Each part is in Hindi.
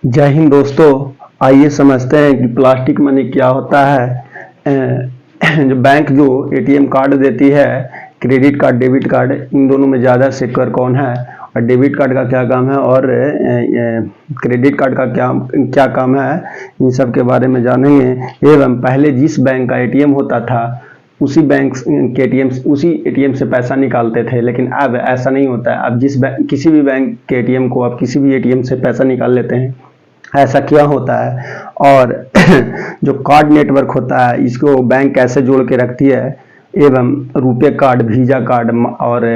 जय हिंद दोस्तों। आइए समझते हैं कि प्लास्टिक मनी क्या होता है। जो बैंक जो एटीएम कार्ड देती है, क्रेडिट कार्ड डेबिट कार्ड, इन दोनों में ज़्यादा सिक्योर कौन है और डेबिट कार्ड का क्या काम है और क्रेडिट कार्ड का क्या क्या काम है, इन सब के बारे में जानेंगे। एवं पहले जिस बैंक का एटीएम होता था उसी बैंक के उसी एटीएम से पैसा निकालते थे, लेकिन अब ऐसा नहीं होता है। अब किसी भी बैंक के एटीएम को आप किसी भी एटीएम से पैसा निकाल लेते हैं। ऐसा क्या होता है और जो कार्ड नेटवर्क होता है इसको बैंक कैसे जोड़ के रखती है, एवं रुपे कार्ड, वीजा कार्ड और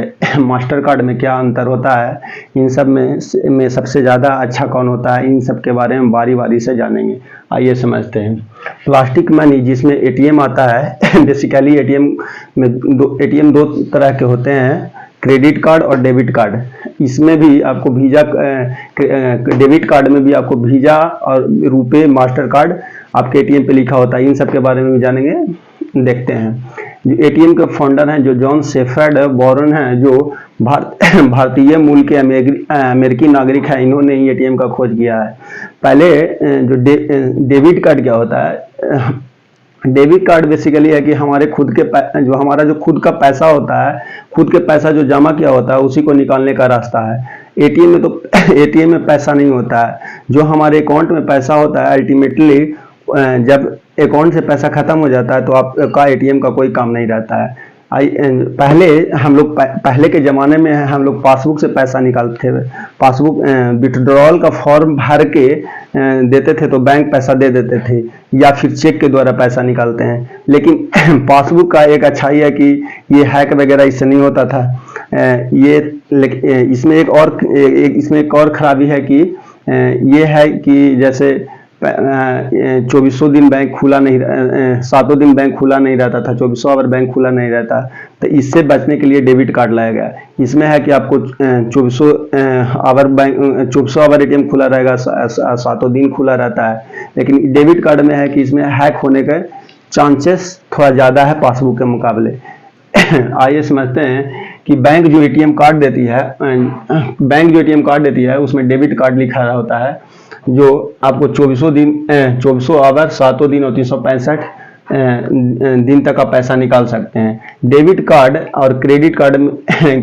मास्टर कार्ड में क्या अंतर होता है, इन सब में सबसे ज़्यादा अच्छा कौन होता है, इन सब के बारे में बारी बारी से जानेंगे। आइए समझते हैं। प्लास्टिक मनी जिसमें एटीएम आता है बेसिकली एटीएम दो तरह के होते हैं, क्रेडिट कार्ड और डेबिट कार्ड। इसमें भी आपको वीजा, डेबिट कार्ड में भी आपको वीजा और रुपे मास्टर कार्ड आपके एटीएम पे लिखा होता है। इन सब के बारे में भी जानेंगे, देखते हैं। जो एटीएम के फाउंडर हैं जो जॉन शेफर्ड वॉरेन हैं, जो भारतीय मूल के अमेरिकी नागरिक हैं, इन्होंने ही एटीएम का खोज किया है। पहले जो डेबिट कार्ड क्या होता है, डेबिट कार्ड बेसिकली है कि हमारे हमारा जो खुद का पैसा होता है, खुद के पैसा जो जमा किया होता है उसी को निकालने का रास्ता है। एटीएम में तो एटीएम में पैसा नहीं होता है। जो हमारे अकाउंट में पैसा होता है, अल्टीमेटली जब अकाउंट से पैसा खत्म हो जाता है तो आपका एटीएम का कोई काम नहीं रहता है। पहले के ज़माने में हम लोग पासबुक से पैसा निकालते थे। पासबुक विथड्रॉल का फॉर्म भर के देते थे तो बैंक पैसा दे देते थे, या फिर चेक के द्वारा पैसा निकालते हैं। लेकिन पासबुक का एक अच्छाई है कि ये हैक वगैरह इससे नहीं होता था। इसमें एक और खराबी है कि ये है कि जैसे 2400 दिन बैंक खुला नहीं, 7 दिन बैंक खुला नहीं रहता था, 2400 आवर बैंक खुला नहीं रहता। तो इससे बचने के लिए डेबिट कार्ड लाया गया। इसमें है कि आपको 2400 आवर एटीएम खुला रहेगा, 7 दिन खुला रहता है। लेकिन डेबिट कार्ड में है कि इसमें हैक होने के चांसेस थोड़ा ज़्यादा है पासबुक के मुकाबले। आइए समझते हैं कि बैंक जो एटीएम कार्ड देती है उसमें डेबिट कार्ड लिखा रहा होता है, जो आपको 2400 आवर, 7 दिन और 365 दिन तक का पैसा निकाल सकते हैं। डेबिट कार्ड और क्रेडिट कार्ड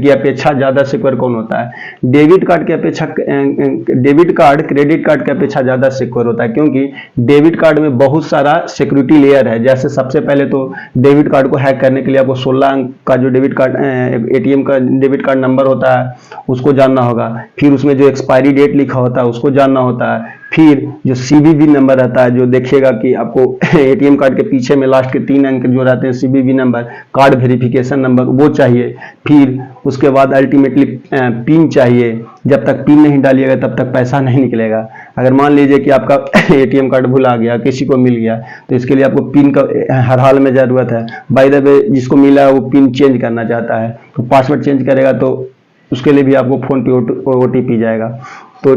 की अपेक्षा ज़्यादा सिक्योर कौन होता है? डेबिट कार्ड क्रेडिट कार्ड की अपेक्षा ज़्यादा सिक्योर होता है, क्योंकि डेबिट कार्ड में बहुत सारा सिक्योरिटी लेयर है। जैसे सबसे पहले तो डेबिट कार्ड को हैक करने के लिए आपको 16 अंक का जो एटीएम का डेबिट कार्ड नंबर होता है उसको जानना होगा। फिर उसमें जो एक्सपायरी डेट लिखा होता है उसको जानना होता है। फिर जो सीवीवी नंबर रहता है, जो देखिएगा कि आपको एटीएम कार्ड के पीछे में लास्ट के 3 अंक जो रहते हैं CVV number, card verification number, वो चाहिए। फिर उसके बाद अल्टीमेटली पिन चाहिए। जब तक पिन नहीं डालिएगा तब तक पैसा नहीं निकलेगा। अगर मान लीजिए कि आपका एटीएम कार्ड भुला गया, किसी को मिल गया, तो इसके लिए आपको पिन का हर हाल में ज़रूरत है। बाय द वे जिसको मिला वो पिन चेंज करना चाहता है तो पासवर्ड चेंज करेगा तो उसके लिए भी आपको फ़ोन पे ओटीपी जाएगा। तो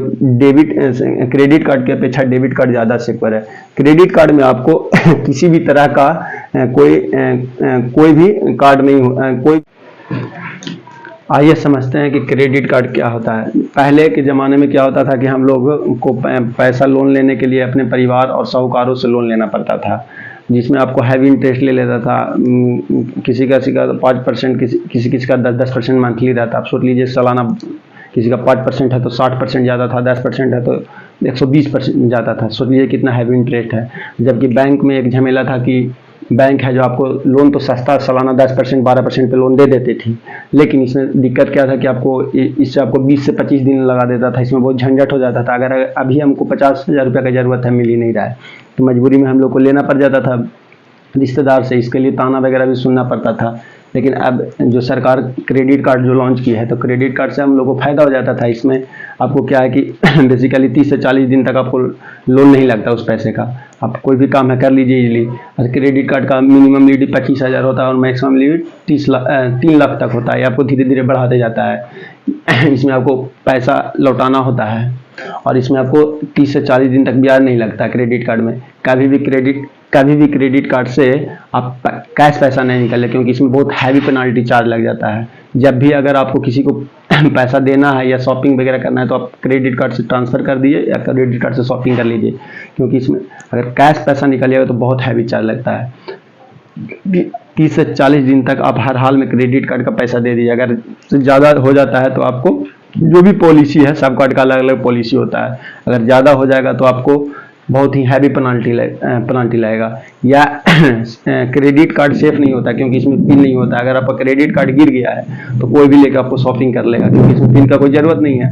क्रेडिट कार्ड की अपेक्षा डेबिट कार्ड ज़्यादा सिक्योर है। क्रेडिट कार्ड में आपको किसी भी तरह का कोई भी कार्ड नहीं। आइए समझते हैं कि क्रेडिट कार्ड क्या होता है। पहले के ज़माने में क्या होता था कि हम लोग को पैसा लोन लेने के लिए अपने परिवार और साहूकारों से लोन लेना पड़ता था, जिसमें आपको हैवी इंटरेस्ट ले लेता था। किसी का 5%, किसी का 10% मंथली रहता। आप सोच लीजिए सालाना किसी का 5% है तो 60% ज़्यादा था, 10% है तो 120% ज़्यादा था। सोच लीजिए कितना हैवी इंटरेस्ट है। जबकि बैंक में एक झमेला था कि बैंक है जो आपको लोन तो सस्ता सालाना 10% 12% पे लोन दे देती थी, लेकिन इसमें दिक्कत क्या था कि इससे आपको 20 से 25 दिन लगा देता था। इसमें बहुत झंझट हो जाता था। अगर अभी हमको 50,000 रुपये का ज़रूरत है, मिल ही नहीं रहा है, तो मजबूरी में हम लोग को लेना पड़ जाता था रिश्तेदार से। इसके लिए ताना वगैरह भी सुनना पड़ता था। लेकिन अब जो सरकार क्रेडिट कार्ड जो लॉन्च की है, तो क्रेडिट कार्ड से हम लोग को फ़ायदा हो जाता था। इसमें आपको क्या है कि बेसिकली 30 से 40 दिन तक आपको लोन नहीं लगता उस पैसे का। आप कोई भी काम है कर लीजिए इजीली। और क्रेडिट कार्ड का मिनिमम लिमिट 25,000 होता है और मैक्सिमम लिमिट 3 लाख तक होता है। आपको धीरे धीरे बढ़ाते जाता है। इसमें आपको पैसा लौटाना होता है और इसमें आपको 30 से 40 दिन तक ब्याज नहीं लगता क्रेडिट कार्ड में। कभी भी क्रेडिट कार्ड से आप कैश पैसा नहीं निकाले, क्योंकि इसमें बहुत हैवी पेनाल्टी चार्ज लग जाता है। जब भी अगर आपको किसी को पैसा देना है या शॉपिंग वगैरह करना है तो आप क्रेडिट कार्ड से ट्रांसफ़र कर दीजिए या क्रेडिट कार्ड से शॉपिंग कर लीजिए, क्योंकि इसमें अगर कैश पैसा निकालिएगा तो बहुत हैवी चार्ज लगता है। 30 से 40 दिन तक आप हर हाल में क्रेडिट कार्ड का पैसा दे दीजिए। अगर ज़्यादा हो जाता है तो आपको जो भी पॉलिसी है, सब कार्ड का अलग अलग पॉलिसी होता है, अगर ज़्यादा हो जाएगा तो आपको बहुत ही हैवी पेनल्टी लगेगा। या क्रेडिट कार्ड सेफ नहीं होता क्योंकि इसमें पिन नहीं होता। अगर आपका क्रेडिट कार्ड गिर गया है तो कोई भी लेकर आपको शॉपिंग कर लेगा, क्योंकि इसमें पिन का कोई ज़रूरत नहीं है।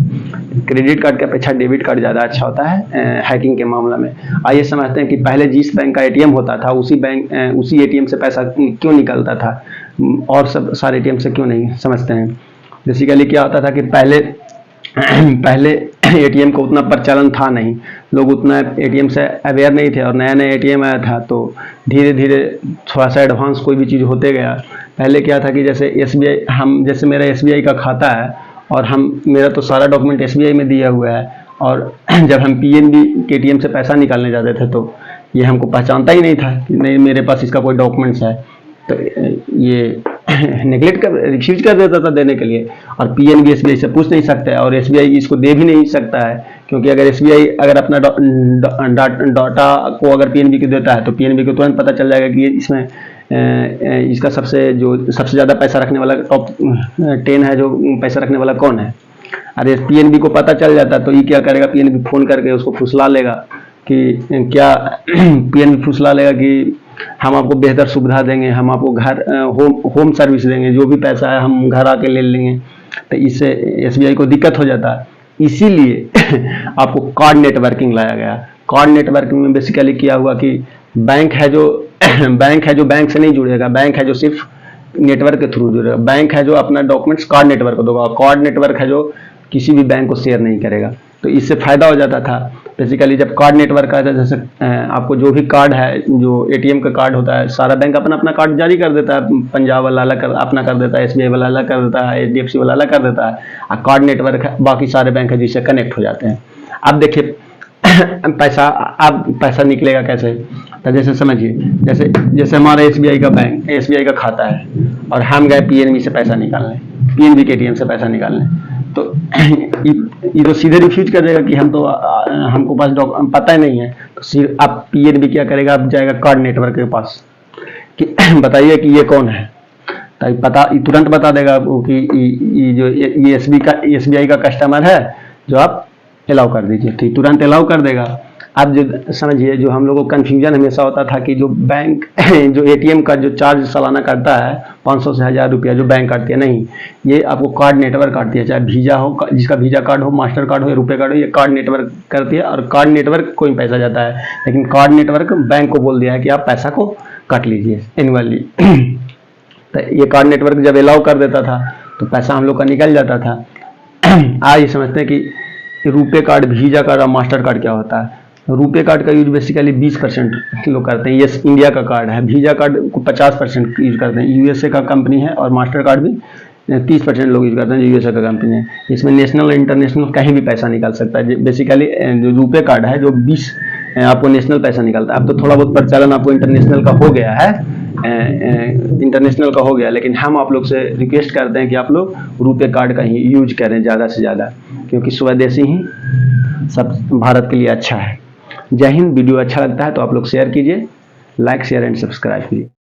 क्रेडिट कार्ड की अपेक्षा डेबिट कार्ड ज़्यादा अच्छा होता है हैकिंग के मामला में। आइए समझते हैं कि पहले जिस बैंक का एटीएम होता था उसी एटीएम से पैसा क्यों निकलता था और सब सारे एटीएम से क्यों नहीं, समझते हैं। बेसिकली क्या होता था कि पहले एटीएम का उतना प्रचलन था नहीं, लोग उतना एटीएम से अवेयर नहीं थे और नया नया एटीएम आया था तो धीरे धीरे थोड़ा सा एडवांस कोई भी चीज़ होते गया। पहले क्या था कि जैसे एसबीआई, जैसे मेरा एसबीआई का खाता है और मेरा तो सारा डॉक्यूमेंट एसबीआई में दिया हुआ है, और जब हम पीएनबी के एटीएम से पैसा निकालने जाते थे तो ये हमको पहचानता ही नहीं था कि नहीं मेरे पास इसका कोई डॉक्यूमेंट्स है, तो ये रिफ्यूज कर देता था देने के लिए। और पीएनबी एसबीआई से पूछ नहीं सकता है और एसबीआई इसको दे भी नहीं सकता है, क्योंकि अगर एसबीआई अगर अपना डाटा को अगर पीएनबी को देता है तो पीएनबी को तुरंत पता चल जाएगा कि इसमें इसका सबसे ज़्यादा पैसा रखने वाला टॉप 10 है, जो पैसा रखने वाला कौन है। अरे पीएनबी को पता चल जाता तो ये क्या करेगा, पीएनबी फ़ोन करके उसको फुसला लेगा कि क्या पीएनबी फुसला लेगा कि हम आपको बेहतर सुविधा देंगे, हम आपको घर होम सर्विस देंगे, जो भी पैसा है हम घर आके ले लेंगे। तो इससे एसबीआई को दिक्कत हो जाता है, इसीलिए आपको कार्ड नेटवर्किंग लाया गया। कार्ड नेटवर्किंग में बेसिकली क्या हुआ कि बैंक है जो बैंक से नहीं जुड़ेगा, बैंक है जो सिर्फ नेटवर्क के थ्रू जुड़ेगा, बैंक है जो अपना डॉक्यूमेंट्स कार्ड नेटवर्क को देगा, कार्ड नेटवर्क है जो किसी भी बैंक को शेयर नहीं करेगा। तो इससे फायदा हो जाता था। बेसिकली जब कार्ड नेटवर्क आता है, जैसे आपको जो भी कार्ड है, जो एटीएम का कार्ड होता है, सारा बैंक अपना अपना कार्ड जारी कर देता है। पंजाब वाला अलग अपना कर देता है, एसबीआई वाला अलग कर देता है, एचडीएफसी वाला अलग कर देता है, और कार्ड नेटवर्क है बाकी सारे बैंक है जिससे कनेक्ट हो जाते हैं। अब देखिए पैसा निकलेगा कैसे, तो जैसे समझिए जैसे हमारा एसबीआई का खाता है और हम गए पीएनबी से पैसा निकालने, पीएनबी के एटीएम से पैसा निकालने, तो ये तो सीधे रिफ्यूज कर देगा कि हमको पास पता ही नहीं है। तो आप पीएनबी क्या करेगा, आप जाएगा कार्ड नेटवर्क के पास कि बताइए कि ये कौन है, तो तुरंत बता देगा कि ये जो ये एसबीआई का कस्टमर है जो आप अलाउ कर दीजिए, ठीक तुरंत अलाउ कर देगा। अब जो समझिए, जो हम लोगों को कन्फ्यूजन हमेशा होता था कि जो बैंक जो एटीएम का जो चार्ज सालाना करता है 500 से 1000 रुपया जो बैंक काटती है, नहीं, ये आपको कार्ड नेटवर्क काटती है। चाहे वीजा हो, जिसका वीजा कार्ड हो, मास्टर कार्ड हो या रुपए कार्ड हो, ये कार्ड नेटवर्क करती है और कार्ड नेटवर्क को ही पैसा जाता है। लेकिन कार्ड नेटवर्क बैंक को बोल दिया है कि आप पैसा को काट लीजिए एनुअली। तो ये कार्ड नेटवर्क जब अलाउ कर देता था तो पैसा हम लोग का निकल जाता था। आज ये समझते हैं कि रुपए कार्ड, वीजा कार्ड और मास्टर कार्ड क्या होता है। रुपए कार्ड का यूज बेसिकली 20% लोग करते हैं, ये इंडिया का कार्ड है। वीजा कार्ड को 50% यूज करते हैं, यूएसए का कंपनी है, और मास्टर कार्ड भी 30% लोग यूज करते हैं जो यूएसए का कंपनी है। इसमें नेशनल और इंटरनेशनल कहीं भी पैसा निकल सकता है। बेसिकली जो रुपए कार्ड है जो 20 आपको नेशनल पैसा निकलता है। अब तो थोड़ा बहुत प्रचलन आपको इंटरनेशनल का हो गया है, लेकिन हम आप लोग से रिक्वेस्ट करते हैं कि आप लोग रुपए कार्ड का ही यूज करें ज़्यादा से ज़्यादा, क्योंकि स्वदेशी ही सब भारत के लिए अच्छा है। जय हिंद। वीडियो अच्छा लगता है तो आप लोग शेयर कीजिए, लाइक शेयर एंड सब्सक्राइब कीजिए।